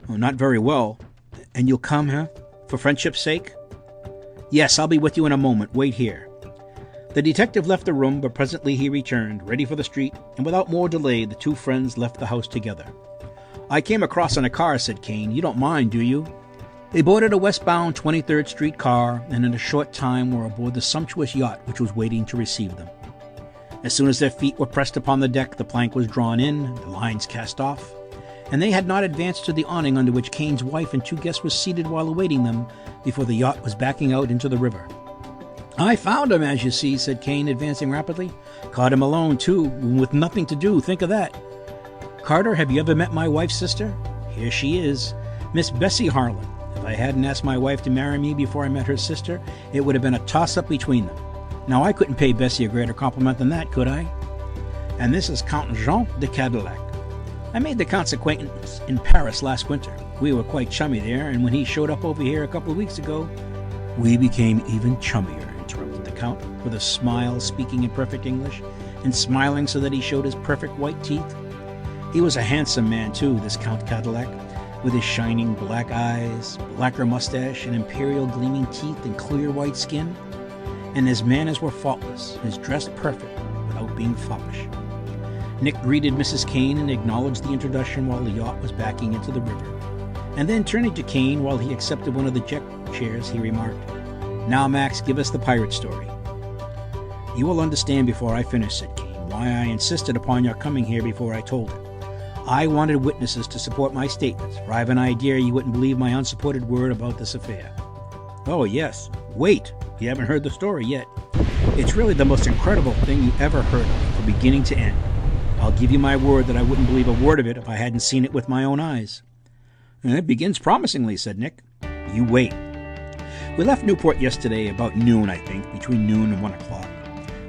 Oh, not very well. And you'll come, huh? For friendship's sake? Yes, I'll be with you in a moment. Wait here. The detective left the room, but presently he returned, ready for the street, and without more delay the two friends left the house together. I came across in a car, said Kane. You don't mind, do you? They boarded a westbound 23rd Street car, and in a short time were aboard the sumptuous yacht which was waiting to receive them. As soon as their feet were pressed upon the deck, the plank was drawn in, the lines cast off, and they had not advanced to the awning under which Kane's wife and two guests were seated while awaiting them, before the yacht was backing out into the river. I found him, as you see, said Kane, advancing rapidly. Caught him alone, too, with nothing to do, think of that. Carter, have you ever met my wife's sister? Here she is, Miss Bessie Harlan. If I hadn't asked my wife to marry me before I met her sister, it would have been a toss-up between them. Now, I couldn't pay Bessie a greater compliment than that, could I? And this is Count Jean de Cadillac. I made the Count's acquaintance in Paris last winter. We were quite chummy there, and when he showed up over here a couple of weeks ago, we became even chummier, interrupted the Count, with a smile, speaking in perfect English, and smiling so that he showed his perfect white teeth. He was a handsome man, too, this Count Cadillac, with his shining black eyes, blacker mustache, and imperial gleaming teeth and clear white skin. And his manners were faultless, his dress perfect, without being foppish. Nick greeted Mrs. Kane and acknowledged the introduction while the yacht was backing into the river. And then turning to Kane while he accepted one of the deck chairs, he remarked, Now, Max, give us the pirate story. You will understand before I finish, said Kane, why I insisted upon your coming here before I told it. I wanted witnesses to support my statements, for I've an idea you wouldn't believe my unsupported word about this affair. Oh, yes. Wait. You haven't heard the story yet. It's really the most incredible thing you ever heard of, from beginning to end. I'll give you my word that I wouldn't believe a word of it if I hadn't seen it with my own eyes. And it begins promisingly, said Nick. You wait. We left Newport yesterday about noon, I think, between noon and 1 o'clock.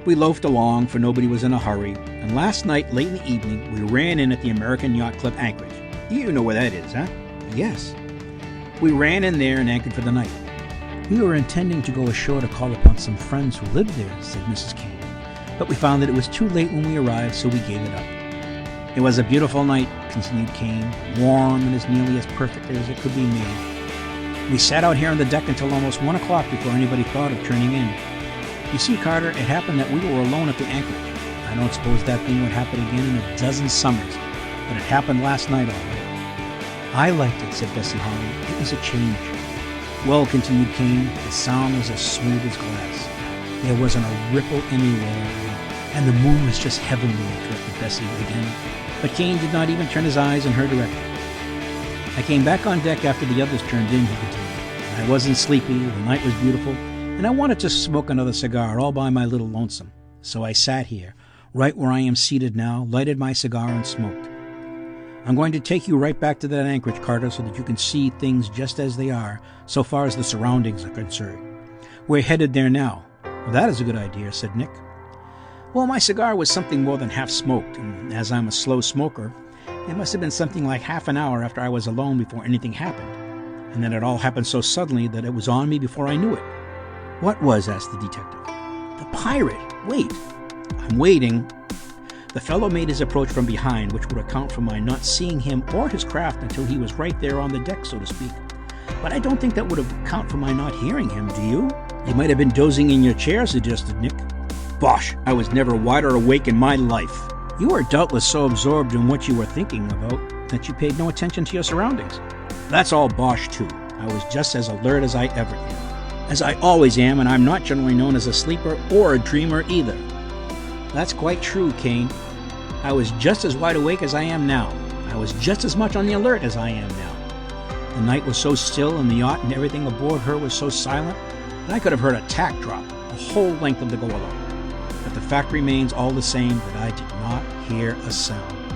We loafed along, for nobody was in a hurry, and last night, late in the evening, we ran in at the American Yacht Club Anchorage. You know where that is, huh? Yes. We ran in there and anchored for the night. We were intending to go ashore to call upon some friends who lived there, said Mrs. Kane, but we found that it was too late when we arrived, so we gave it up. It was a beautiful night, continued Kane, warm and as nearly as perfect as it could be made. We sat out here on the deck until almost 1 o'clock before anybody thought of turning in. You see, Carter, it happened that we were alone at the anchorage. I don't suppose that thing would happen again in a dozen summers, but it happened last night all right. I liked it, said Bessie Harlan. It was a change. Well, continued Kane, the sound was as smooth as glass. There wasn't a ripple anywhere, and the moon was just heavenly, interrupted Bessie again. But Kane did not even turn his eyes in her direction. I came back on deck after the others turned in, he continued. I wasn't sleepy, the night was beautiful, and I wanted to smoke another cigar all by my little lonesome. So I sat here, right where I am seated now, lighted my cigar and smoked. I'm going to take you right back to that anchorage, Carter, so that you can see things just as they are, so far as the surroundings are concerned. We're headed there now. Well, that is a good idea, said Nick. Well, my cigar was something more than half smoked, and as I'm a slow smoker, it must have been something like half an hour after I was alone before anything happened. And then it all happened so suddenly that it was on me before I knew it. What was? Asked the detective. The pirate. Wait. I'm waiting. The fellow made his approach from behind, which would account for my not seeing him or his craft until he was right there on the deck, so to speak. But I don't think that would account for my not hearing him, do you? You might have been dozing in your chair, suggested Nick. Bosh! I was never wider awake in my life. You were doubtless so absorbed in what you were thinking about that you paid no attention to your surroundings. That's all bosh, too. I was just as alert as I ever am. As I always am, and I'm not generally known as a sleeper or a dreamer either. That's quite true, Kane. I was just as wide awake as I am now. I was just as much on the alert as I am now. The night was so still and the yacht and everything aboard her was so silent that I could have heard a tack drop the whole length of the go-along. But the fact remains all the same that I did not hear a sound.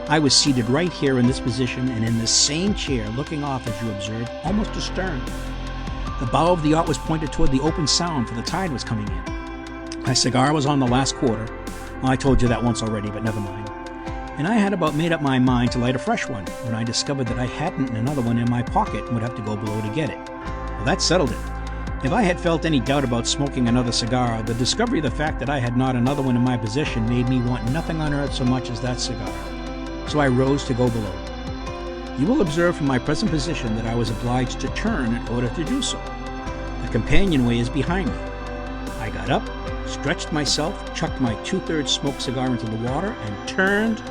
I was seated right here in this position and in this same chair looking off, as you observed, almost astern. The bow of the yacht was pointed toward the open sound, for the tide was coming in. My cigar was on the last quarter. Well, I told you that once already, but never mind. And I had about made up my mind to light a fresh one when I discovered that I hadn't another one in my pocket and would have to go below to get it. Well, that settled it. If I had felt any doubt about smoking another cigar, the discovery of the fact that I had not another one in my possession made me want nothing on earth so much as that cigar. So I rose to go below. You will observe from my present position that I was obliged to turn in order to do so. The companionway is behind me. I got up, stretched myself, chucked my 2/3 smoked cigar into the water, and turned.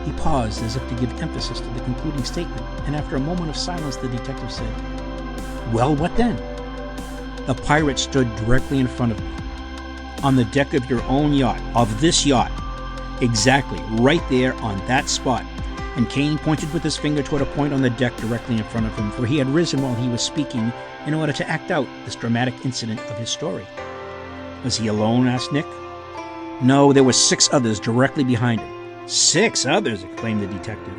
He paused as if to give emphasis to the concluding statement, and after a moment of silence the detective said, "Well, what then?" The pirate stood directly in front of me. On the deck of your own yacht, of this yacht. Exactly, right there on that spot. And Kane pointed with his finger toward a point on the deck directly in front of him, for he had risen while he was speaking in order to act out this dramatic incident of his story. Was he alone? Asked Nick. No, there were 6 others directly behind him. 6 others? Exclaimed the detective.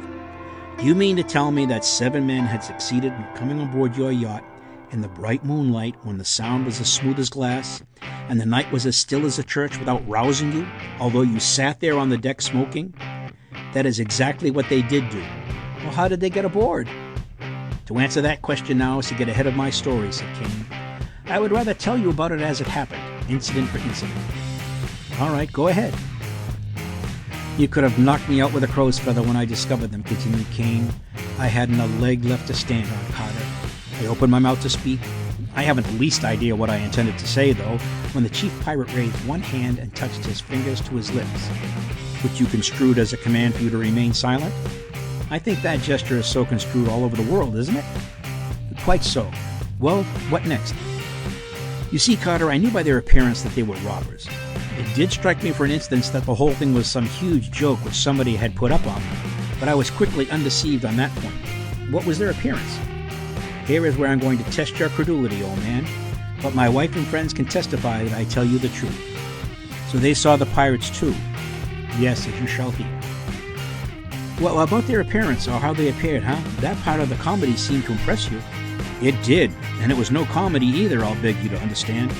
Do you mean to tell me that 7 men had succeeded in coming on board your yacht in the bright moonlight when the sound was as smooth as glass and the night was as still as a church without rousing you, although you sat there on the deck smoking? That is exactly what they did do. Well, how did they get aboard? To answer that question now is to get ahead of my story, said Kane. I would rather tell you about it as it happened, incident for incident. All right, go ahead. You could have knocked me out with a crow's feather when I discovered them, continued Kane. I hadn't a leg left to stand on, Carter. I opened my mouth to speak. I haven't the least idea what I intended to say, though, when the chief pirate raised one hand and touched his fingers to his lips, which you construed as a command for you to remain silent. I think that gesture is so construed all over the world, isn't it? Quite so. Well, what next? You see, Carter, I knew by their appearance that they were robbers. It did strike me for an instant that the whole thing was some huge joke which somebody had put up on me, but I was quickly undeceived on that point. What was their appearance? Here is where I'm going to test your credulity, old man, but my wife and friends can testify that I tell you the truth. So they saw the pirates too? Yes, as you shall hear. Well, about their appearance, or how they appeared, huh? That part of the comedy seemed to impress you. It did, and it was no comedy either, I'll beg you to understand.